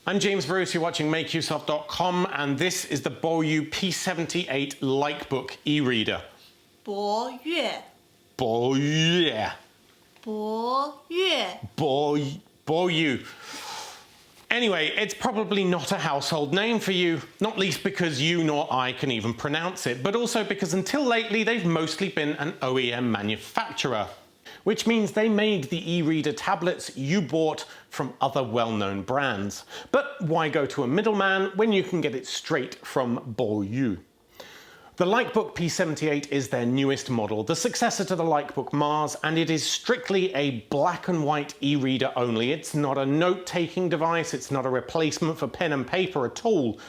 I'm James Bruce, you're watching MakeUseOf.com, and this is the Boyu P78 Likebook e-reader. Boyue. Boyue. Boyu. Anyway, it's probably not a household name for you, not least because you nor I can even pronounce it, but also because until lately they've mostly been an OEM manufacturer, which means they made the e-reader tablets you bought from other well-known brands. But why go to a middleman when you can get it straight from Boyu? The Likebook P78 is their newest model, the successor to the Likebook Mars, and it is strictly a black and white e-reader only. It's not a note-taking device, it's not a replacement for pen and paper at all.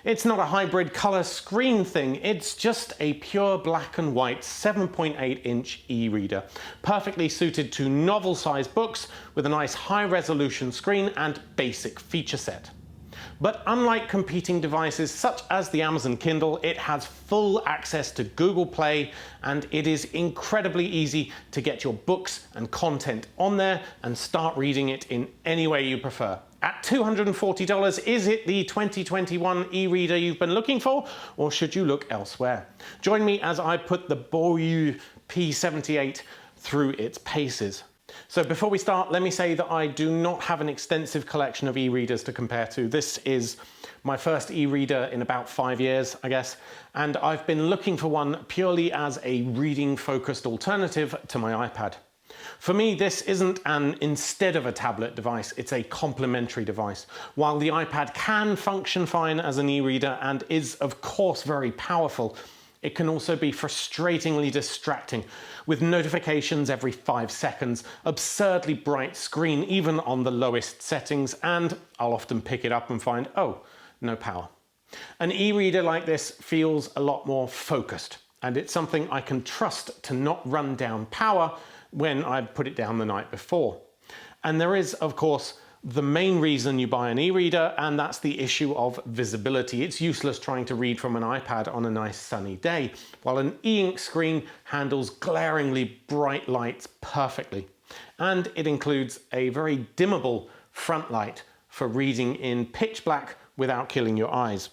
It's not a hybrid color screen thing, it's just a pure black and white 7.8-inch e-reader, perfectly suited to novel-sized books with a nice high-resolution screen and basic feature set. But unlike competing devices such as the Amazon Kindle, it has full access to Google Play, and it is incredibly easy to get your books and content on there and start reading it in any way you prefer. At $240, is it the 2021 e-reader you've been looking for, or should you look elsewhere? Join me as I put the Boyu P78 through its paces. So before we start, let me say that I do not have an extensive collection of e-readers to compare to. This is my first e-reader in about 5 years, I guess, and I've been looking for one purely as a reading-focused alternative to my iPad. For me, this isn't an instead of a tablet device, it's a complementary device. While the iPad can function fine as an e-reader and is of course very powerful, it can also be frustratingly distracting, with notifications every 5 seconds, absurdly bright screen even on the lowest settings, and I'll often pick it up and find, oh, no power. An e-reader like this feels a lot more focused, and it's something I can trust to not run down power when I put it down the night before. And there is, of course, the main reason you buy an e-reader, and that's the issue of visibility. It's useless trying to read from an iPad on a nice sunny day, while an e-ink screen handles glaringly bright lights perfectly. And it includes a very dimmable front light for reading in pitch black without killing your eyes.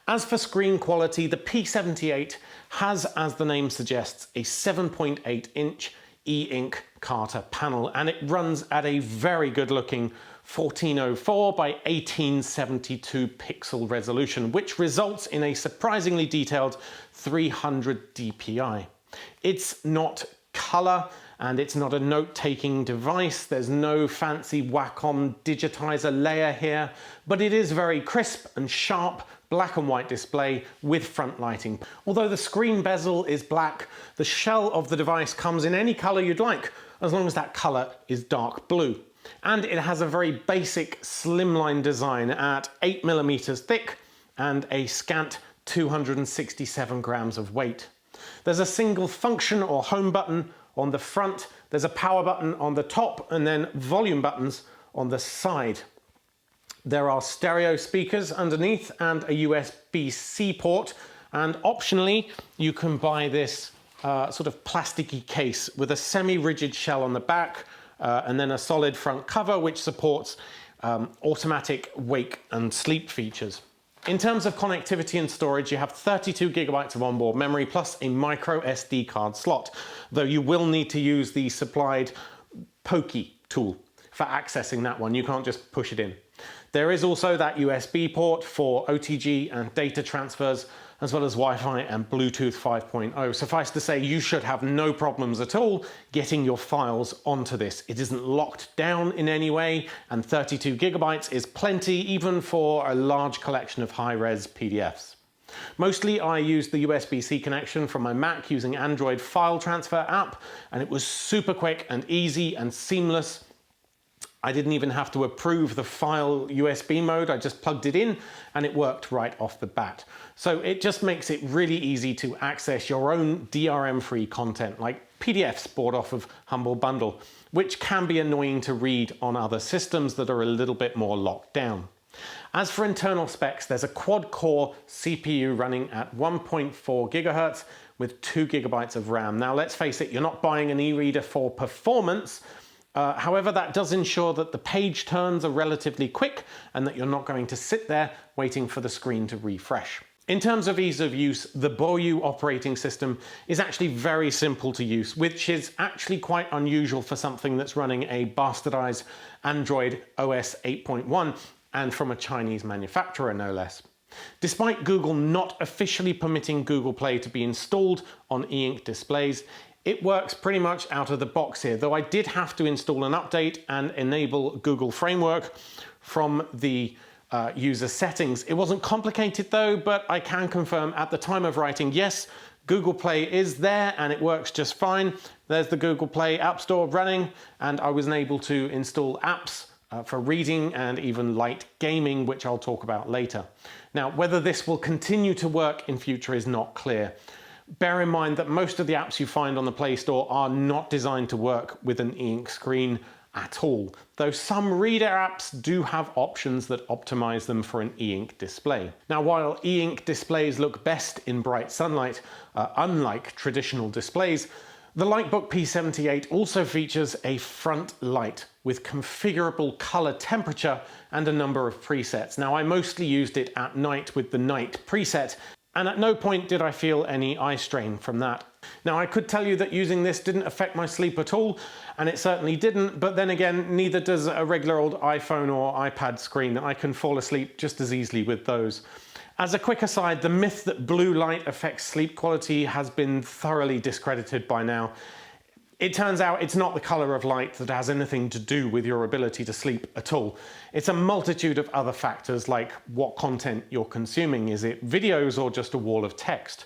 As for screen quality, the P78 has, as the name suggests, a 7.8-inch e-ink Carta panel, and it runs at a very good-looking 1404 by 1872 pixel resolution, which results in a surprisingly detailed 300 dpi. It's not color, and it's not a note-taking device. There's no fancy Wacom digitizer layer here, but it is very crisp and sharp black and white display with front lighting. Although the screen bezel is black, the shell of the device comes in any color you'd like, as long as that color is dark blue. And it has a very basic slimline design at 8mm thick and a scant 267 grams of weight. There's a single function or home button on the front, there's a power button on the top, and then volume buttons on the side. There are stereo speakers underneath and a USB-C port, and optionally you can buy this sort of plasticky case with a semi-rigid shell on the back and then a solid front cover which supports automatic wake and sleep features. In terms of connectivity and storage, you have 32 gigabytes of onboard memory plus a micro SD card slot, though you will need to use the supplied Pokey tool for accessing that one. You can't just push it in. There is also that USB port for OTG and data transfers, as well as Wi-Fi and Bluetooth 5.0. Suffice to say, you should have no problems at all getting your files onto this. It isn't locked down in any way, and 32 gigabytes is plenty even for a large collection of high-res PDFs. Mostly I used the USB-C connection from my Mac using Android file transfer app, and it was super quick and easy and seamless. I didn't even have to approve the file USB mode, I just plugged it in and it worked right off the bat. So it just makes it really easy to access your own DRM-free content, like PDFs bought off of Humble Bundle, which can be annoying to read on other systems that are a little bit more locked down. As for internal specs, there's a quad-core CPU running at 1.4 GHz with 2 GB of RAM. Now let's face it, you're not buying an e-reader for performance, However, that does ensure that the page turns are relatively quick and that you're not going to sit there waiting for the screen to refresh. In terms of ease of use, the Boyu operating system is actually very simple to use, which is actually quite unusual for something that's running a bastardized Android OS 8.1 and from a Chinese manufacturer, no less. Despite Google not officially permitting Google Play to be installed on e-ink displays, it works pretty much out of the box here, though I did have to install an update and enable Google Framework from the user settings. It wasn't complicated though, but I can confirm at the time of writing, yes, Google Play is there and it works just fine. There's the Google Play App Store running, and I was able to install apps for reading and even light gaming, which I'll talk about later. Now, whether this will continue to work in future is not clear. Bear in mind that most of the apps you find on the Play Store are not designed to work with an e-ink screen at all, though some reader apps do have options that optimize them for an e-ink display. Now, while e-ink displays look best in bright sunlight, unlike traditional displays, the Likebook P78 also features a front light with configurable color temperature and a number of presets. Now, I mostly used it at night with the night preset, and at no point did I feel any eye strain from that. Now, I could tell you that using this didn't affect my sleep at all, and it certainly didn't, but then again, neither does a regular old iPhone or iPad screen. I can fall asleep just as easily with those. As a quick aside, the myth that blue light affects sleep quality has been thoroughly discredited by now. It turns out it's not the color of light that has anything to do with your ability to sleep at all. It's a multitude of other factors, like what content you're consuming. Is it videos or just a wall of text?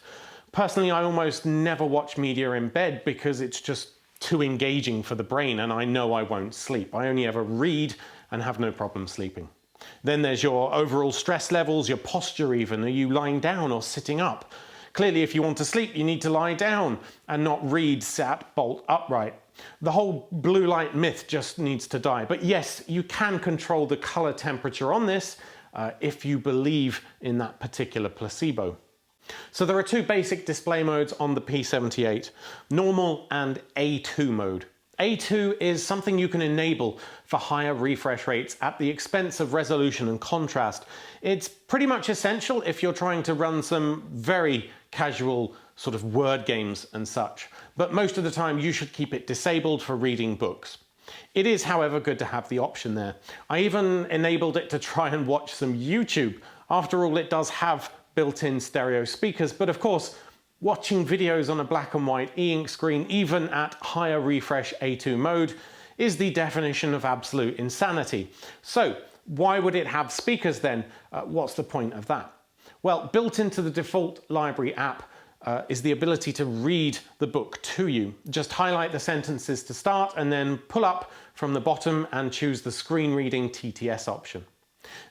Personally, I almost never watch media in bed because it's just too engaging for the brain and I know I won't sleep. I only ever read and have no problem sleeping. Then there's your overall stress levels, your posture even. Are you lying down or sitting up? Clearly, if you want to sleep, you need to lie down and not read sat bolt upright. The whole blue light myth just needs to die. But yes, you can control the color temperature on this if you believe in that particular placebo. So there are two basic display modes on the P78, normal and A2 mode. A2 is something you can enable for higher refresh rates at the expense of resolution and contrast. It's pretty much essential if you're trying to run some very casual sort of word games and such, but most of the time you should keep it disabled for reading books. It is, however, good to have the option there. I even enabled it to try and watch some YouTube. After all, it does have built-in stereo speakers, but of course, watching videos on a black and white e-ink screen, even at higher refresh A2 mode, is the definition of absolute insanity. So why would it have speakers then? What's the point of that? Well, built into the default library app is the ability to read the book to you. Just highlight the sentences to start and then pull up from the bottom and choose the screen reading TTS option.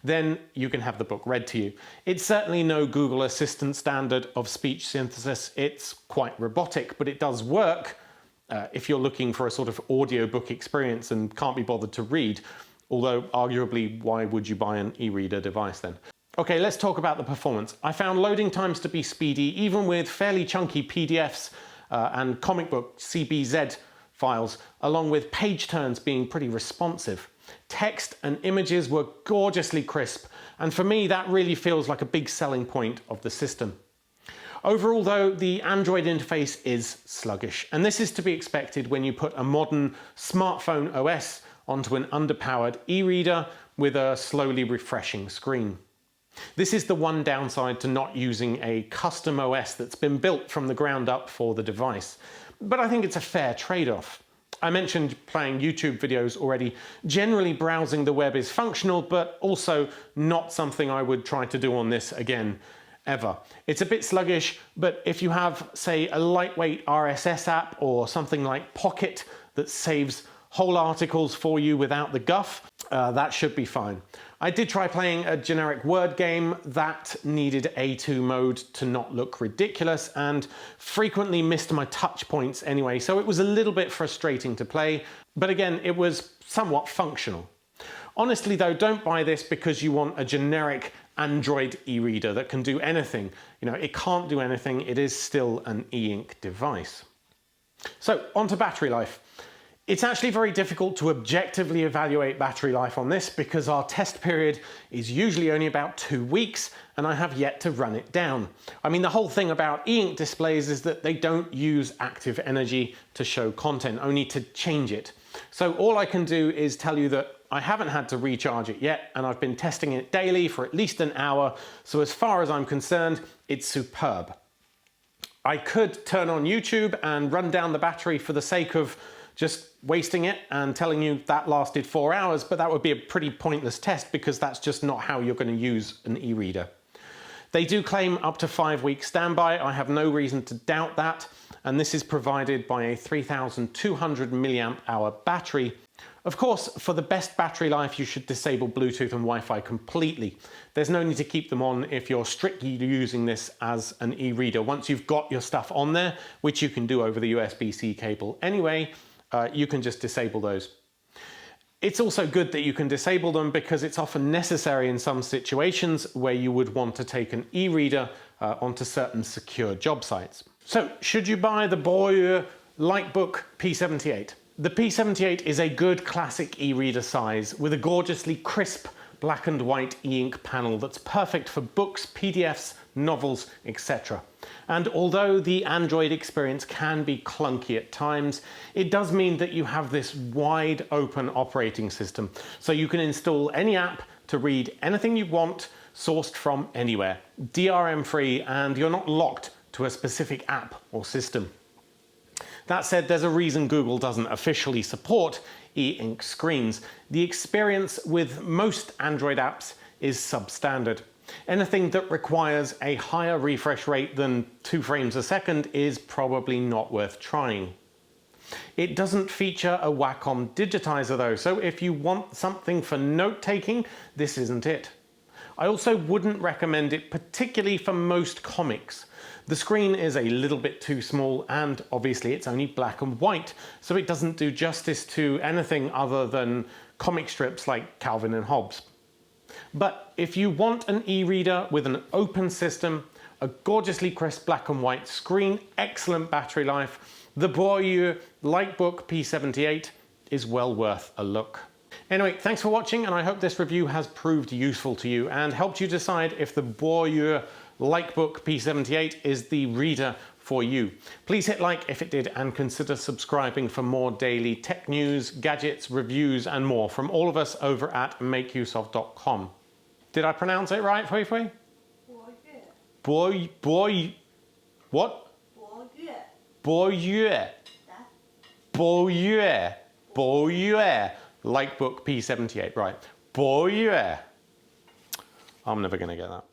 Then you can have the book read to you. It's certainly no Google Assistant standard of speech synthesis. It's quite robotic, but it does work if you're looking for a sort of audiobook experience and can't be bothered to read. Although arguably, why would you buy an e-reader device then? Okay, let's talk about the performance. I found loading times to be speedy, even with fairly chunky PDFs and comic book CBZ files, along with page turns being pretty responsive. Text and images were gorgeously crisp, and for me that really feels like a big selling point of the system. Overall though, the Android interface is sluggish, and this is to be expected when you put a modern smartphone OS onto an underpowered e-reader with a slowly refreshing screen. This is the one downside to not using a custom OS that's been built from the ground up for the device, but I think it's a fair trade-off. I mentioned playing YouTube videos already. Generally, browsing the web is functional, but also not something I would try to do on this again, ever. It's a bit sluggish, but if you have, say, a lightweight RSS app or something like Pocket that saves whole articles for you without the guff, that should be fine. I did try playing a generic word game that needed A2 mode to not look ridiculous and frequently missed my touch points anyway, so it was a little bit frustrating to play, but again, it was somewhat functional. Honestly though, don't buy this because you want a generic Android e-reader that can do anything. You know, it can't do anything, it is still an e-ink device. So, onto battery life. It's actually very difficult to objectively evaluate battery life on this because our test period is usually only about 2 weeks and I have yet to run it down. I mean, the whole thing about e-ink displays is that they don't use active energy to show content, only to change it. So all I can do is tell you that I haven't had to recharge it yet and I've been testing it daily for at least an hour. So as far as I'm concerned, it's superb. I could turn on YouTube and run down the battery for the sake of just wasting it and telling you that lasted 4 hours, but that would be a pretty pointless test because that's just not how you're going to use an e-reader. They do claim up to 5 weeks standby. I have no reason to doubt that, and this is provided by a 3200 milliamp hour battery. Of course, for the best battery life, you should disable Bluetooth and Wi-Fi completely. There's no need to keep them on if you're strictly using this as an e-reader. Once you've got your stuff on there, which you can do over the USB-C cable anyway, you can just disable those. It's also good that you can disable them because it's often necessary in some situations where you would want to take an e-reader onto certain secure job sites. So, should you buy the Boyue Likebook P78? The P78 is a good classic e-reader size with a gorgeously crisp black and white e-ink panel that's perfect for books, PDFs, novels, etc. And although the Android experience can be clunky at times, it does mean that you have this wide open operating system, so you can install any app to read anything you want, sourced from anywhere, DRM free, and you're not locked to a specific app or system. That said, there's a reason Google doesn't officially support e-ink screens. The experience with most Android apps is substandard. Anything that requires a higher refresh rate than 2 frames a second is probably not worth trying. It doesn't feature a Wacom digitizer though, so if you want something for note-taking, this isn't it. I also wouldn't recommend it particularly for most comics. The screen is a little bit too small and obviously it's only black and white, so it doesn't do justice to anything other than comic strips like Calvin and Hobbes. But if you want an e-reader with an open system, a gorgeously crisp black and white screen, excellent battery life, the Boyue Likebook P78 is well worth a look. Anyway, thanks for watching, and I hope this review has proved useful to you and helped you decide if the Boyue Likebook P78 is the reader for you. Please hit like if it did and consider subscribing for more daily tech news, gadgets, reviews and more from all of us over at makeuseof.com. Did I pronounce it right, Hui Hui? What? Boyue. Boyue Likebook P78, right. Boyue. I'm never gonna get that.